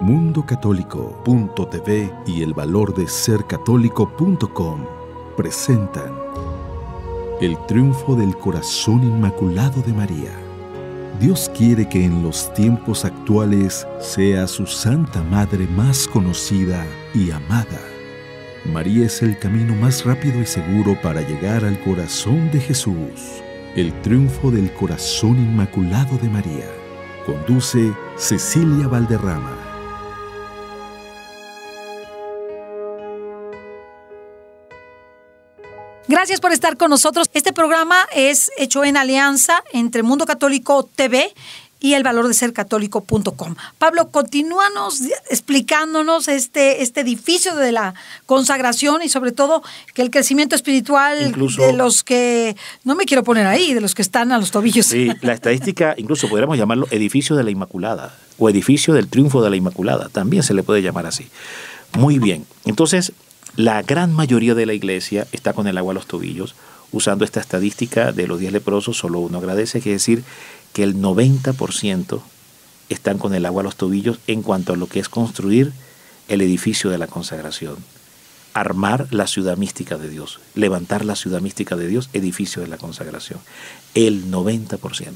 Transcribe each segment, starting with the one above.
Mundocatólico.tv y El Valor de Ser Católico.com presentan El triunfo del corazón inmaculado de María. Dios quiere que en los tiempos actuales sea su Santa Madre más conocida y amada. María es el camino más rápido y seguro para llegar al corazón de Jesús. El triunfo del corazón inmaculado de María. Conduce Cecilia Valderrama. Gracias por estar con nosotros. Este programa es hecho en alianza entre Mundo Católico TV y El Valor de Ser Católico.com. Pablo, continúanos explicándonos este edificio de la consagración y sobre todo que el crecimiento espiritual incluso, de los que, no me quiero poner ahí, de los que están a los tobillos. Sí, la estadística, incluso podríamos llamarlo edificio de la Inmaculada o edificio del triunfo de la Inmaculada, también se le puede llamar así. Muy bien, entonces la gran mayoría de la iglesia está con el agua a los tobillos, usando esta estadística de los 10 leprosos, solo uno agradece, que es decir, que el 90% están con el agua a los tobillos en cuanto a lo que es construir el edificio de la consagración, armar la ciudad mística de Dios, levantar la ciudad mística de Dios, edificio de la consagración. El 90%.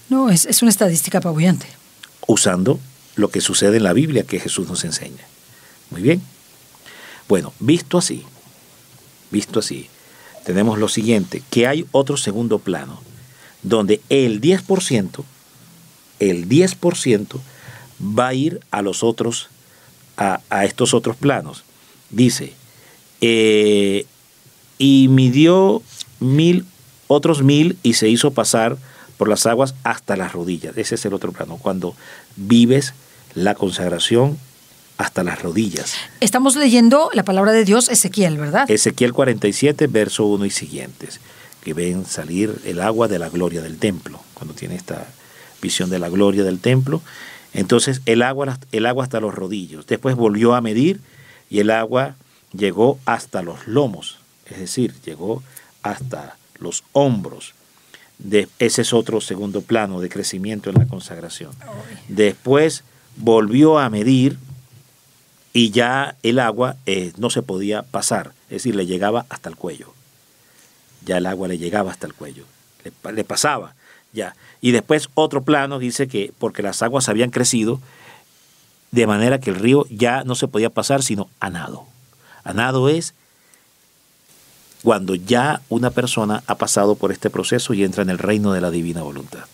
No, es una estadística apabullante. Usando lo que sucede en la Biblia que Jesús nos enseña. Muy bien. Bueno, visto así, tenemos lo siguiente, que hay otro segundo plano, donde el 10% va a ir a los otros, a estos otros planos. Dice, y midió otros 1000 y se hizo pasar por las aguas hasta las rodillas. Ese es el otro plano, cuando vives la consagración hasta las rodillas. Estamos leyendo la palabra de Dios, Ezequiel, ¿verdad? Ezequiel 47, verso 1 y siguientes, que ven salir el agua de la gloria del templo, cuando tiene esta visión de la gloria del templo. Entonces el agua hasta los rodillos. Después volvió a medir y el agua llegó hasta los lomos, es decir, llegó hasta los hombros. Ese es otro segundo plano de crecimiento en la consagración. Después volvió a medir y ya el agua no se podía pasar, es decir, le llegaba hasta el cuello. Ya el agua le llegaba hasta el cuello, le pasaba ya. Y después otro plano dice que porque las aguas habían crecido, de manera que el río ya no se podía pasar sino a nado. A nado es cuando ya una persona ha pasado por este proceso y entra en el reino de la divina voluntad.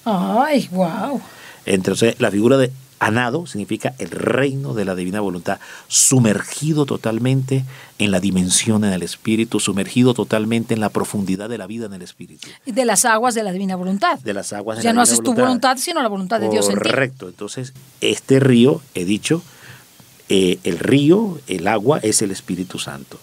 ¡Ay, wow! Entonces la figura de a nado significa el reino de la divina voluntad, sumergido totalmente en la dimensión en el espíritu, sumergido totalmente en la profundidad de la vida en el espíritu. Y de las aguas de la divina voluntad. De las aguas de ya la no divina haces tu voluntad, sino la voluntad de Dios en ti. Correcto. Entonces, este río, he dicho, el río, el agua, es el Espíritu Santo.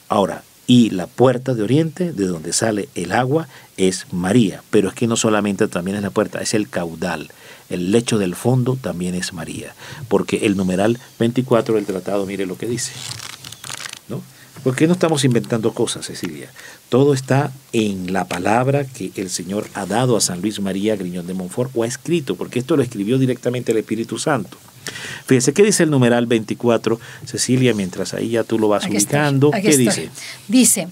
Ahora, y la puerta de oriente, de donde sale el agua, es María. Pero es que no solamente también es la puerta, es el caudal. El lecho del fondo también es María. Porque el numeral 24 del tratado, mire lo que dice, ¿no? Porque no estamos inventando cosas, Cecilia. Todo está en la palabra que el Señor ha dado a San Luis María Griñón de Montfort, o ha escrito, porque esto lo escribió directamente el Espíritu Santo. Fíjese, ¿qué dice el numeral 24, Cecilia? Mientras ahí ya tú lo vas ubicando. ¿Qué dice? Dice,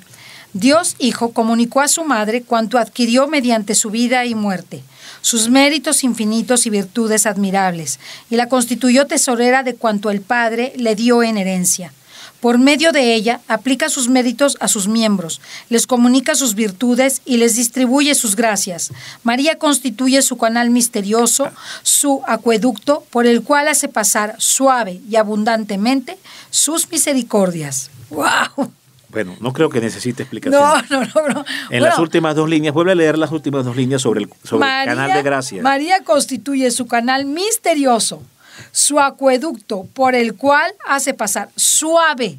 Dios Hijo comunicó a su madre cuanto adquirió mediante su vida y muerte, sus méritos infinitos y virtudes admirables, y la constituyó tesorera de cuanto el Padre le dio en herencia. Por medio de ella, aplica sus méritos a sus miembros, les comunica sus virtudes y les distribuye sus gracias. María constituye su canal misterioso, su acueducto, por el cual hace pasar suave y abundantemente sus misericordias. ¡Wow! Bueno, no creo que necesite explicación. No. En las últimas dos líneas, vuelve a leer las últimas dos líneas sobre el canal de gracia. María constituye su canal misterioso, su acueducto, por el cual hace pasar suave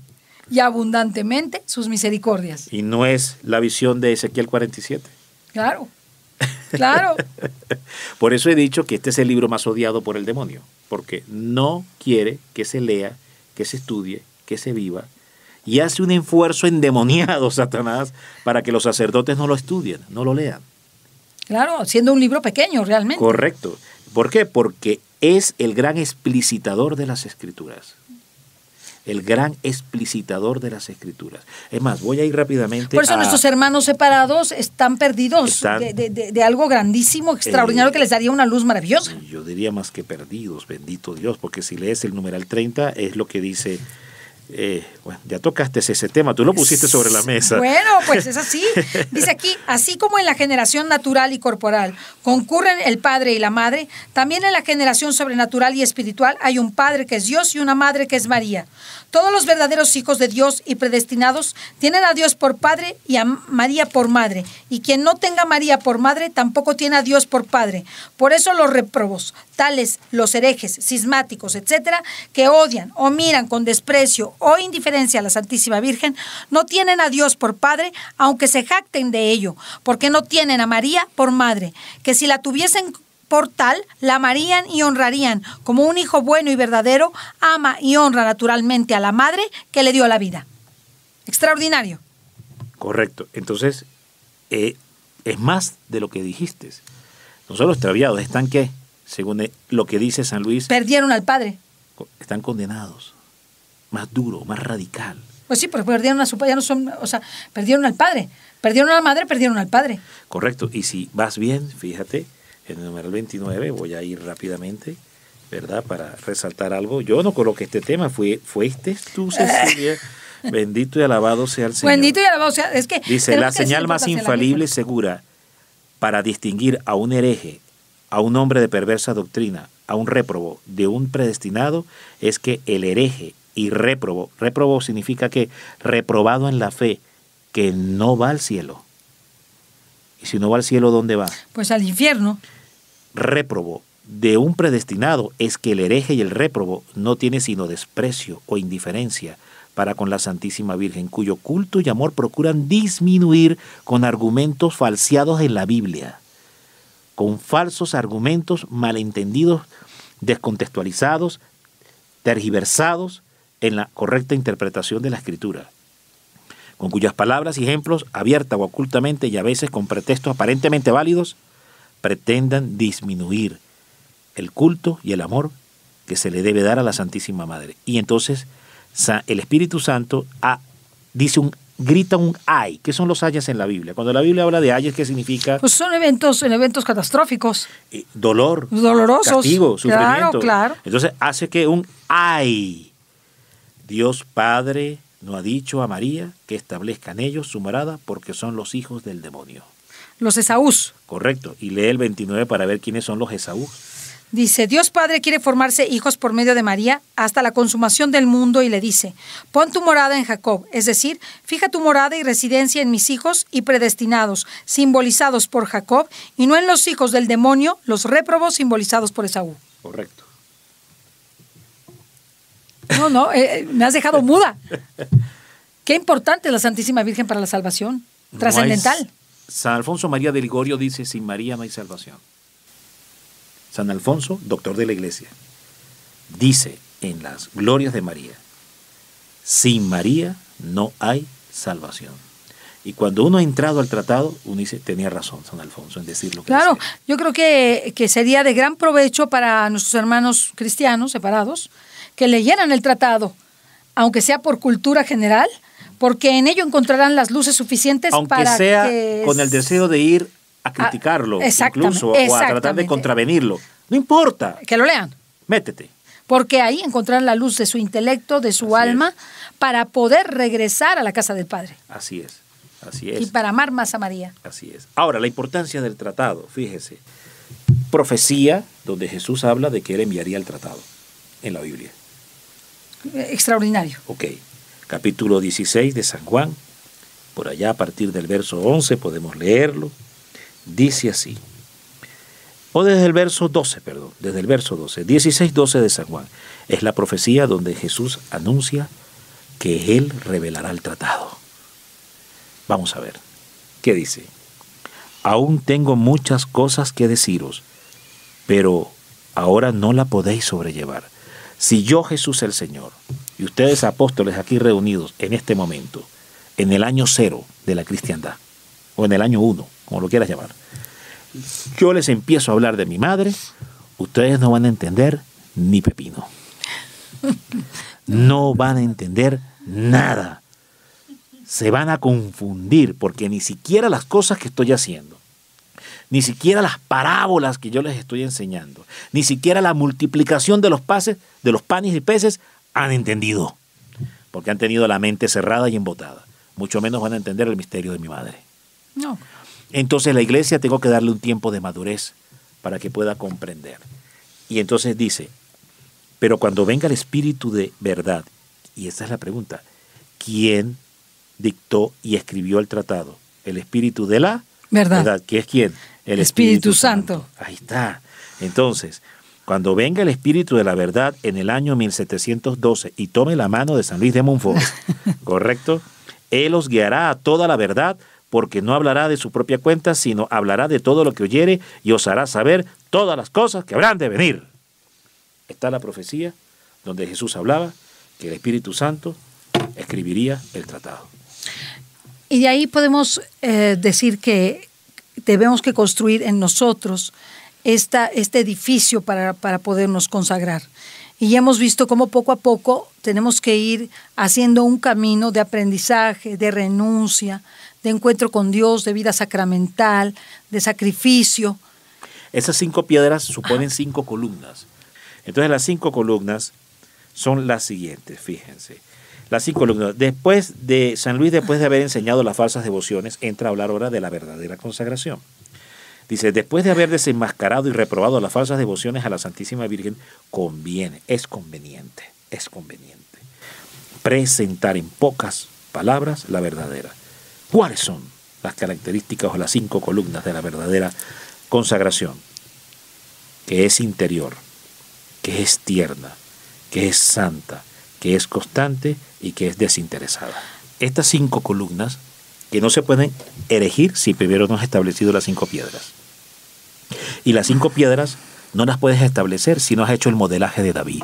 y abundantemente sus misericordias. ¿Y no es la visión de Ezequiel 47? Claro. Por eso he dicho que este es el libro más odiado por el demonio, porque no quiere que se lea, que se estudie, que se viva, y hace un esfuerzo endemoniado, Satanás, para que los sacerdotes no lo estudien, no lo lean. Claro, siendo un libro pequeño realmente. Correcto. ¿Por qué? Porque es el gran explicitador de las Escrituras. El gran explicitador de las Escrituras. Es más, voy a ir rápidamente. Por eso nuestros hermanos separados están perdidos de algo grandísimo, extraordinario, que les daría una luz maravillosa. Yo diría más que perdidos, bendito Dios, porque si lees el numeral 30 es lo que dice. Bueno, ya tocaste ese tema, tú lo pusiste sobre la mesa. Bueno, pues es así. Dice aquí, así como en la generación natural y corporal concurren el padre y la madre, también en la generación sobrenatural y espiritual hay un padre que es Dios y una madre que es María. Todos los verdaderos hijos de Dios y predestinados tienen a Dios por padre y a María por madre. Y quien no tenga a María por madre tampoco tiene a Dios por padre. Por eso los réprobos, tales los herejes, cismáticos, etcétera, que odian o miran con desprecio o indiferencia a la Santísima Virgen, no tienen a Dios por padre, aunque se jacten de ello, porque no tienen a María por madre, que si la tuviesen por tal, la amarían y honrarían. Como un hijo bueno y verdadero, ama y honra naturalmente a la madre que le dio la vida. Extraordinario. Correcto. Entonces, es más de lo que dijiste. No son los extraviados, están ¿qué? Según lo que dice San Luis. Perdieron al padre. Están condenados. Más duro, más radical. Pues sí, pero perdieron a su padre, ya no son, o sea, perdieron al padre. Perdieron a la madre, perdieron al padre. Correcto. Y si vas bien, fíjate, en el numeral 29, voy a ir rápidamente, ¿verdad? Para resaltar algo. Yo no coloqué este tema, fuiste tú, Cecilia. Bendito y alabado sea el Señor. Bendito y alabado sea. Es que dice, la señal más infalible y segura para distinguir a un hereje, a un hombre de perversa doctrina, a un réprobo de un predestinado, es que el hereje y réprobo significa que reprobado en la fe, que no va al cielo. Y si no va al cielo, ¿dónde va? Pues al infierno. Réprobo de un predestinado es que el hereje y el réprobo no tiene sino desprecio o indiferencia para con la Santísima Virgen, cuyo culto y amor procuran disminuir con argumentos falseados en la Biblia, con falsos argumentos malentendidos, descontextualizados, tergiversados en la correcta interpretación de la Escritura, con cuyas palabras y ejemplos, abierta o ocultamente y a veces con pretextos aparentemente válidos, pretendan disminuir el culto y el amor que se le debe dar a la Santísima Madre. Y entonces el Espíritu Santo grita un ay. ¿Qué son los ayes en la Biblia? Cuando la Biblia habla de ayes, ¿qué significa? Pues son eventos Dolorosos, catastróficos. castigo, sufrimiento. Claro. Entonces hace que un ay. Dios Padre no ha dicho a María que establezca en ellos su morada porque son los hijos del demonio. Los Esaús. Correcto. Y lee el 29 para ver quiénes son los Esaú. Dice, Dios Padre quiere formarse hijos por medio de María hasta la consumación del mundo y le dice, pon tu morada en Jacob, es decir, fija tu morada y residencia en mis hijos y predestinados, simbolizados por Jacob, y no en los hijos del demonio, los réprobos simbolizados por Esaú. Correcto. No, me has dejado muda. Qué importante es la Santísima Virgen para la salvación, trascendental. San Alfonso María de Ligorio dice, sin María no hay salvación. San Alfonso, doctor de la Iglesia, dice en las glorias de María, sin María no hay salvación. Y cuando uno ha entrado al tratado, uno dice, tenía razón San Alfonso en decir lo que Claro, decía. yo creo que sería de gran provecho para nuestros hermanos cristianos separados que leyeran el tratado, aunque sea por cultura general, porque en ello encontrarán las luces suficientes aunque para sea que... con el deseo de ir a criticarlo, incluso, o a tratar de contravenirlo. No importa. Que lo lean. Métete. Porque ahí encontrarán la luz de su intelecto, de su alma, para poder regresar a la casa del Padre. Así es, así es. Y para amar más a María. Así es. Ahora, la importancia del tratado, fíjese. Profecía donde Jesús habla de que Él enviaría el tratado en la Biblia. Extraordinario. Ok. Capítulo 16 de San Juan, por allá a partir del verso 11 podemos leerlo. Dice así, o desde el verso 12, 16-12 de San Juan, es la profecía donde Jesús anuncia que Él revelará el tratado. Vamos a ver, ¿qué dice? Aún tengo muchas cosas que deciros, pero ahora no la podéis sobrellevar. Si yo, Jesús el Señor, y ustedes apóstoles aquí reunidos en este momento, en el año 0 de la cristiandad, o en el año 1, como lo quieras llamar, yo les empiezo a hablar de mi madre, ustedes no van a entender ni pepino. No van a entender nada. Se van a confundir porque ni siquiera las cosas que estoy haciendo, ni siquiera las parábolas que yo les estoy enseñando, ni siquiera la multiplicación de los panes y peces han entendido, porque han tenido la mente cerrada y embotada. Mucho menos van a entender el misterio de mi madre. No. Entonces la iglesia tengo que darle un tiempo de madurez para que pueda comprender. Y entonces dice, pero cuando venga el Espíritu de verdad, y esta es la pregunta, ¿quién dictó y escribió el tratado? El Espíritu de la verdad. ¿Qué es quién? El Espíritu Santo. Ahí está. Entonces, cuando venga el Espíritu de la verdad en el año 1712 y tome la mano de San Luis de Montfort, ¿correcto? Él os guiará a toda la verdad, porque no hablará de su propia cuenta, sino hablará de todo lo que oyere y os hará saber todas las cosas que habrán de venir. Está la profecía donde Jesús hablaba que el Espíritu Santo escribiría el tratado. Y de ahí podemos decir que debemos que construir en nosotros este edificio para podernos consagrar. Y ya hemos visto cómo poco a poco tenemos que ir haciendo un camino de aprendizaje, de renuncia, de encuentro con Dios, de vida sacramental, de sacrificio. Esas 5 piedras suponen 5 columnas. Entonces las 5 columnas son las siguientes, fíjense. Las 5 columnas. Después de San Luis, después de haber enseñado las falsas devociones, entra a hablar ahora de la verdadera consagración. Dice, después de haber desenmascarado y reprobado las falsas devociones a la Santísima Virgen, es conveniente presentar en pocas palabras la verdadera. ¿Cuáles son las características o las 5 columnas de la verdadera consagración? Que es interior, que es tierna, que es santa, que es constante y que es desinteresada. Estas 5 columnas que no se pueden erigir si primero no has establecido las 5 piedras. Y las 5 piedras no las puedes establecer si no has hecho el modelaje de David.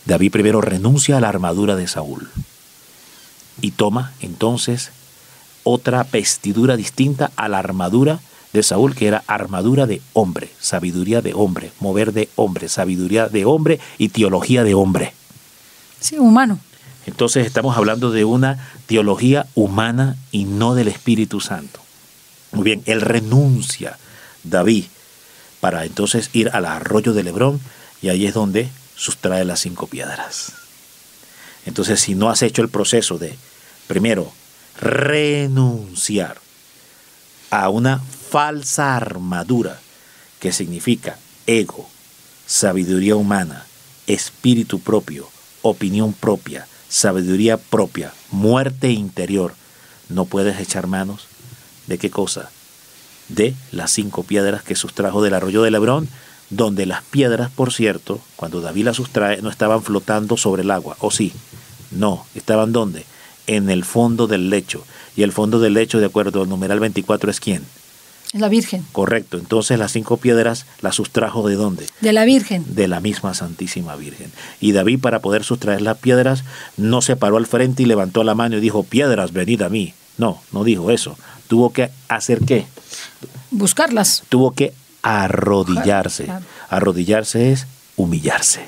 David primero renuncia a la armadura de Saúl y toma entonces otra vestidura distinta a la armadura de Saúl, que era armadura de hombre, sabiduría de hombre, mover de hombre, sabiduría de hombre y teología de hombre. Sí, humano. Entonces estamos hablando de una teología humana y no del Espíritu Santo. Muy bien, él renuncia, David, para entonces ir al arroyo de Lebrón, y ahí es donde sustrae las 5 piedras. Entonces, si no has hecho el proceso de, primero, renunciar a una falsa armadura, que significa ego, sabiduría humana, espíritu propio, opinión propia, sabiduría propia, muerte interior, no puedes echar manos ¿de qué cosa? De las 5 piedras que sustrajo del arroyo de Lebrón, donde las piedras, por cierto, cuando David las sustrae, no estaban flotando sobre el agua, ¿o sí? No, ¿estaban dónde? En el fondo del lecho. Y el fondo del lecho, de acuerdo al numeral 24, ¿es quién? La Virgen. Correcto. Entonces las 5 piedras las sustrajo ¿de dónde? De la Virgen. De la misma Santísima Virgen. Y David, para poder sustraer las piedras, no se paró al frente y levantó la mano y dijo, piedras, venid a mí. No, no dijo eso. Tuvo que hacer ¿qué? Buscarlas. Tuvo que arrodillarse. Claro. Arrodillarse es humillarse.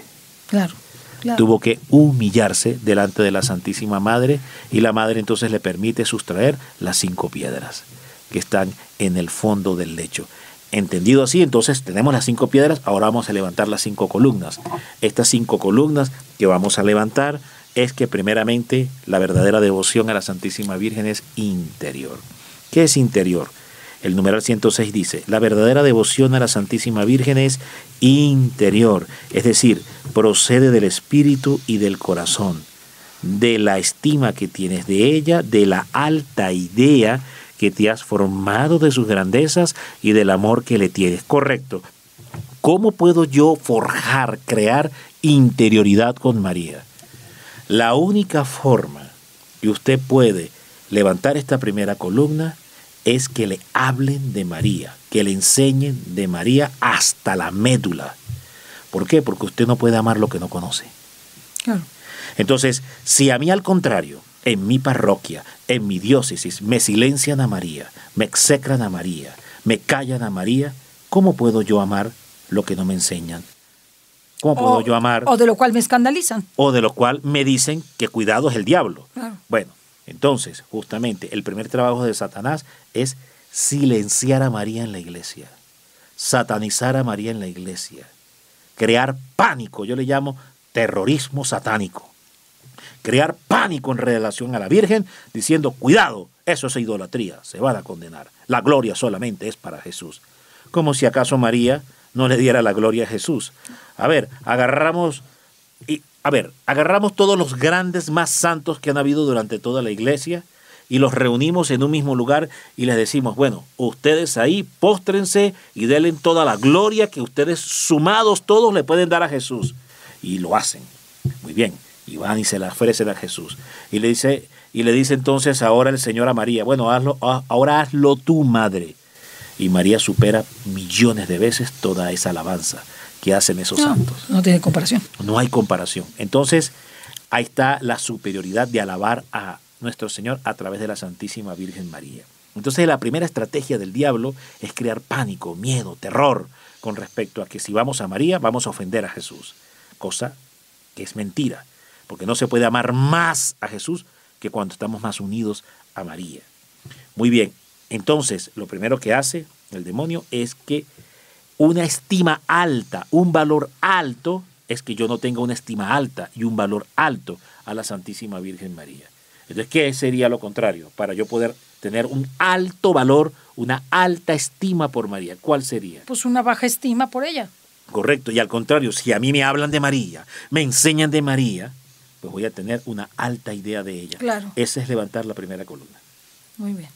Claro. Claro. Tuvo que humillarse delante de la Santísima Madre, y la Madre entonces le permite sustraer las 5 piedras que están en el fondo del lecho. Entendido así, entonces tenemos las 5 piedras, ahora vamos a levantar las 5 columnas. Estas 5 columnas que vamos a levantar es que primeramente la verdadera devoción a la Santísima Virgen es interior. ¿Qué es interior? El numeral 106 dice, la verdadera devoción a la Santísima Virgen es interior, es decir, procede del espíritu y del corazón, de la estima que tienes de ella, de la alta idea que te has formado de sus grandezas y del amor que le tienes. Correcto. ¿Cómo puedo yo forjar, crear interioridad con María? La única forma que usted puede levantar esta primera columna es que le hablen de María, que le enseñen de María hasta la médula. ¿Por qué? Porque usted no puede amar lo que no conoce. Claro. Entonces, si a mí al contrario, en mi parroquia, en mi diócesis, me silencian a María, me execran a María, me callan a María, ¿cómo puedo yo amar lo que no me enseñan? ¿Cómo puedo yo amar? O de lo cual me escandalizan. O de lo cual me dicen que cuidado es el diablo. Claro. Bueno, entonces, justamente, el primer trabajo de Satanás es silenciar a María en la iglesia, satanizar a María en la iglesia, crear pánico, yo le llamo terrorismo satánico. Crear pánico en relación a la Virgen, diciendo, cuidado, eso es idolatría, se van a condenar. La gloria solamente es para Jesús. Como si acaso María no le diera la gloria a Jesús. Agarramos todos los grandes más santos que han habido durante toda la iglesia y los reunimos en un mismo lugar y les decimos, bueno, ustedes ahí póstrense y denle toda la gloria que ustedes sumados todos le pueden dar a Jesús. Y lo hacen. Muy bien. Y van y se la ofrecen a Jesús. Y le dice entonces ahora el Señor a María, bueno, ahora hazlo tú, madre. Y María supera millones de veces toda esa alabanza que hacen esos santos. No tiene comparación. No hay comparación. Entonces, ahí está la superioridad de alabar a nuestro Señor a través de la Santísima Virgen María. Entonces, la primera estrategia del diablo es crear pánico, miedo, terror con respecto a que si vamos a María, vamos a ofender a Jesús. Cosa que es mentira, porque no se puede amar más a Jesús que cuando estamos más unidos a María. Muy bien, entonces lo primero que hace el demonio es que una estima alta, un valor alto, es que yo no tenga una estima alta y un valor alto a la Santísima Virgen María. Entonces, ¿qué sería lo contrario? Para yo poder tener un alto valor, una alta estima por María, ¿cuál sería? Pues una baja estima por ella. Correcto, y al contrario, si a mí me hablan de María, me enseñan de María, pues voy a tener una alta idea de ella. Claro. Ese es levantar la primera columna. Muy bien.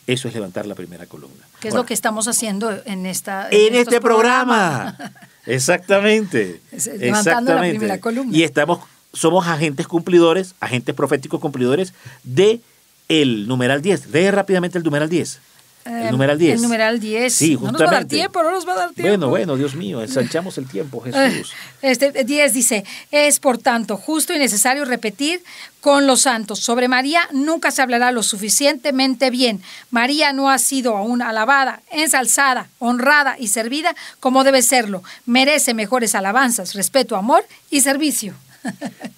Eso es levantar la primera columna. ¿Qué es lo que estamos haciendo en este programa? Exactamente. Levantando la primera columna. Y somos agentes cumplidores, agentes proféticos cumplidores de el numeral 10. Lee rápidamente el numeral 10. El numeral 10. El numeral 10. Sí, no nos va a dar tiempo, no nos va a dar tiempo. Bueno, Dios mío, ensanchamos el tiempo, Jesús. 10 dice, es por tanto justo y necesario repetir con los santos. Sobre María nunca se hablará lo suficientemente bien. María no ha sido aún alabada, ensalzada, honrada y servida como debe serlo. Merece mejores alabanzas, respeto, amor y servicio.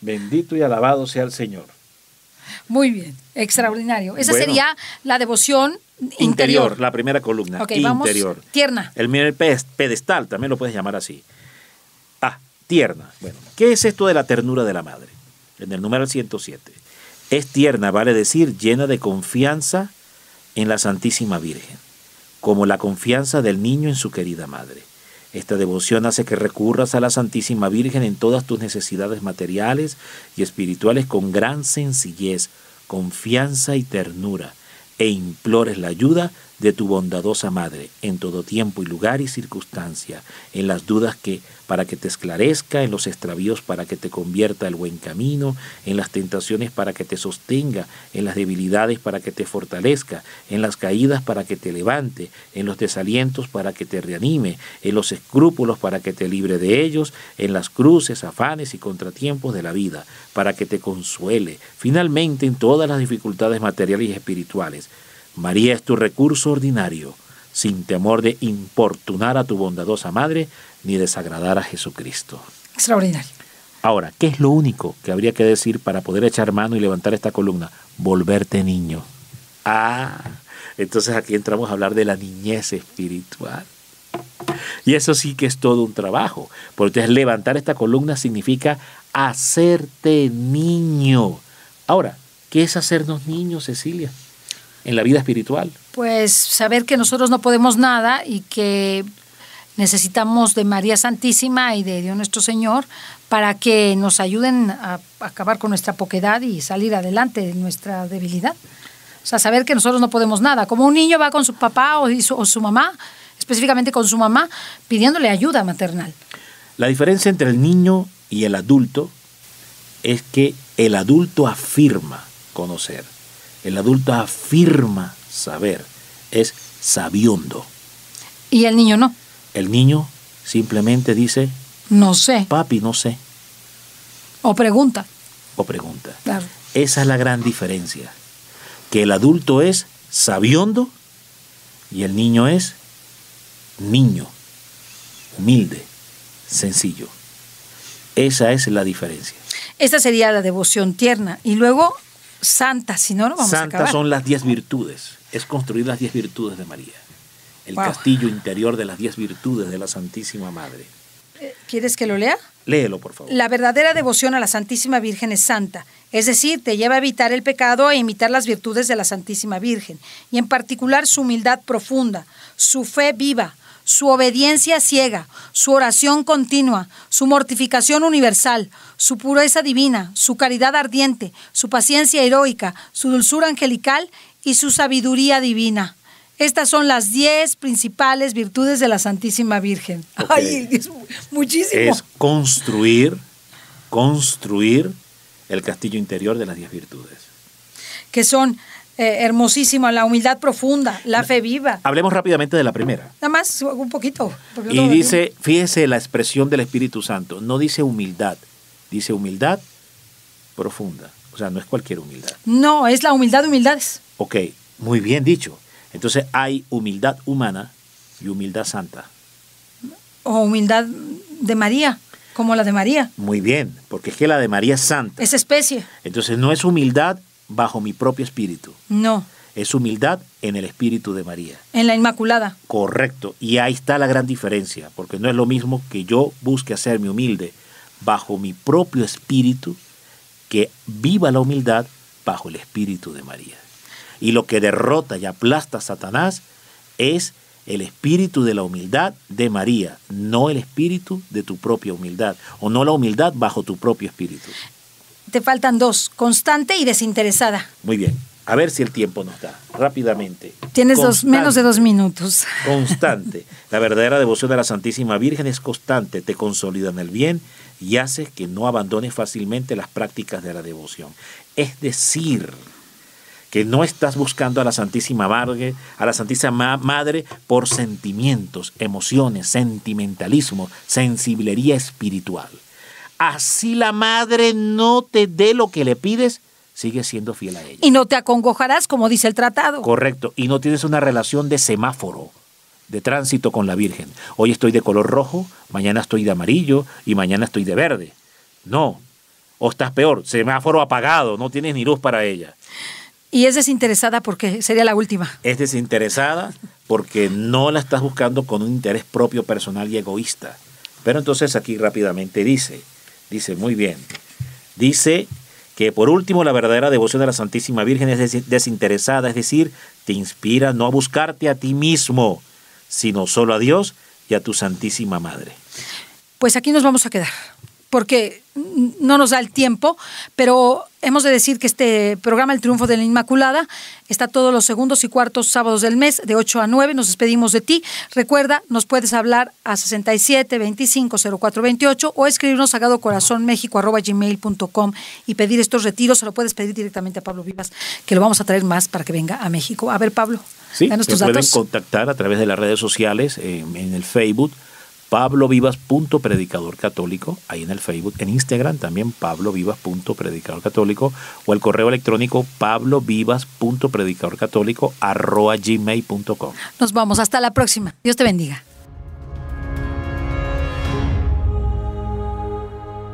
Bendito y alabado sea el Señor. Muy bien, extraordinario. Esa sería la devoción interior. La primera columna, okay, interior. Vamos, tierna. El pedestal, también lo puedes llamar así. Tierna. Bueno, ¿qué es esto de la ternura de la madre? En el número 107. Es tierna, vale decir, llena de confianza en la Santísima Virgen, como la confianza del niño en su querida madre. Esta devoción hace que recurras a la Santísima Virgen en todas tus necesidades materiales y espirituales con gran sencillez, confianza y ternura, e implores la ayuda de tu bondadosa madre en todo tiempo y lugar y circunstancia, en las dudas para que te esclarezca, en los extravíos para que te convierta al buen camino, en las tentaciones para que te sostenga, en las debilidades para que te fortalezca, en las caídas para que te levante, en los desalientos para que te reanime, en los escrúpulos para que te libre de ellos, en las cruces, afanes y contratiempos de la vida, para que te consuele, finalmente en todas las dificultades materiales y espirituales. María es tu recurso ordinario, sin temor de importunar a tu bondadosa madre ni desagradar a Jesucristo. Extraordinario. Ahora, ¿qué es lo único que habría que decir para poder echar mano y levantar esta columna? Volverte niño. Entonces aquí entramos a hablar de la niñez espiritual. Y eso sí que es todo un trabajo. Porque entonces levantar esta columna significa hacerte niño. Ahora, ¿qué es hacernos niños, Cecilia, en la vida espiritual? Pues saber que nosotros no podemos nada y que necesitamos de María Santísima y de Dios nuestro Señor para que nos ayuden a acabar con nuestra poquedad y salir adelante de nuestra debilidad. O sea, saber que nosotros no podemos nada. Como un niño va con su papá o su mamá, específicamente con su mamá, pidiéndole ayuda maternal. La diferencia entre el niño y el adulto es que el adulto afirma conocer. El adulto afirma saber, es sabiondo. ¿Y el niño no? El niño simplemente dice, no sé. Papi, no sé. O pregunta. Claro. Esa es la gran diferencia. Que el adulto es sabiondo y el niño es niño. humilde, sencillo. Esa es la diferencia. Esta sería la devoción tierna. Y luego, santa, si no, no vamos a acabar. Santas son las 10 virtudes. Es construir las 10 virtudes de María. El castillo interior de las 10 virtudes de la Santísima Madre. ¿Quieres que lo lea? Léelo, por favor. La verdadera devoción a la Santísima Virgen es santa, es decir, te lleva a evitar el pecado e imitar las virtudes de la Santísima Virgen, y en particular su humildad profunda, su fe viva, su obediencia ciega, su oración continua, su mortificación universal, su pureza divina, su caridad ardiente, su paciencia heroica, su dulzura angelical y su sabiduría divina. Estas son las 10 principales virtudes de la Santísima Virgen. Okay. ¡Ay, es muchísimo! Es construir el castillo interior de las 10 virtudes. Que son hermosísimas, la humildad profunda, la fe viva. Hablemos rápidamente de la primera. Nada más, un poquito. Y dice, fíjese la expresión del Espíritu Santo, no dice humildad, dice humildad profunda. O sea, no es cualquier humildad. No, es la humildad de humildades. Ok, muy bien dicho. Entonces hay humildad humana y humildad santa. O humildad de María, como la de María. Muy bien, porque es que la de María es santa. Es especie. Entonces no es humildad bajo mi propio espíritu. No. Es humildad en el espíritu de María. En la Inmaculada. Correcto. Y ahí está la gran diferencia, porque no es lo mismo que yo busque hacerme humilde bajo mi propio espíritu, que viva la humildad bajo el espíritu de María. Y lo que derrota y aplasta a Satanás es el espíritu de la humildad de María, no el espíritu de tu propia humildad, o no la humildad bajo tu propio espíritu. Te faltan 2, constante y desinteresada. Muy bien, a ver si el tiempo nos da, rápidamente. Tienes menos de 2 minutos. Constante. La verdadera devoción a la Santísima Virgen es constante, te consolida en el bien y hace que no abandones fácilmente las prácticas de la devoción. Es decir, que no estás buscando a la Santísima Madre por sentimientos, emociones, sentimentalismo, sensiblería espiritual. Así la Madre no te dé lo que le pides, sigue siendo fiel a ella. Y no te acongojarás, como dice el tratado. Correcto, y no tienes una relación de semáforo, de tránsito con la Virgen. Hoy estoy de color rojo, mañana estoy de amarillo y mañana estoy de verde. No, o estás peor, semáforo apagado, no tienes ni luz para ella. Y es desinteresada porque sería la última. Es desinteresada porque no la estás buscando con un interés propio, personal y egoísta. Pero entonces aquí rápidamente dice muy bien, dice que por último la verdadera devoción a la Santísima Virgen es desinteresada, es decir, te inspira no a buscarte a ti mismo, sino solo a Dios y a tu Santísima Madre. Pues aquí nos vamos a quedar, porque no nos da el tiempo, pero hemos de decir que este programa, El Triunfo de la Inmaculada, está todos los segundos y cuartos sábados del mes, de 8 a 9. Nos despedimos de ti. Recuerda, nos puedes hablar a 67 25 04 28 o escribirnos a sagradocorazonmexico@gmail.com y pedir estos retiros. Se lo puedes pedir directamente a Pablo Vivas, que lo vamos a traer más para que venga a México. A ver, Pablo, sí, danos tus pueden datos. contactar a través de las redes sociales, en el Facebook, pablovivas.predicadorcatólico, ahí en el Facebook, en Instagram también pablovivas.predicadorcatólico, o el correo electrónico pablovivas.predicadorcatólico@gmail.com. Nos vamos, hasta la próxima. Dios te bendiga.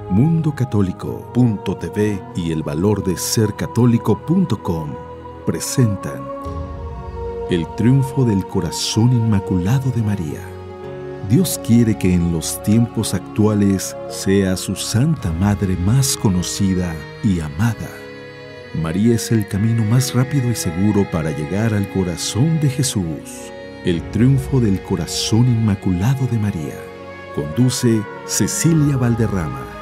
Mundocatólico.tv y el valor de sercatólico.com presentan El triunfo del corazón inmaculado de María. Dios quiere que en los tiempos actuales sea su Santa Madre más conocida y amada. María es el camino más rápido y seguro para llegar al corazón de Jesús. El triunfo del corazón inmaculado de María. Conduce Cecilia Valderrama.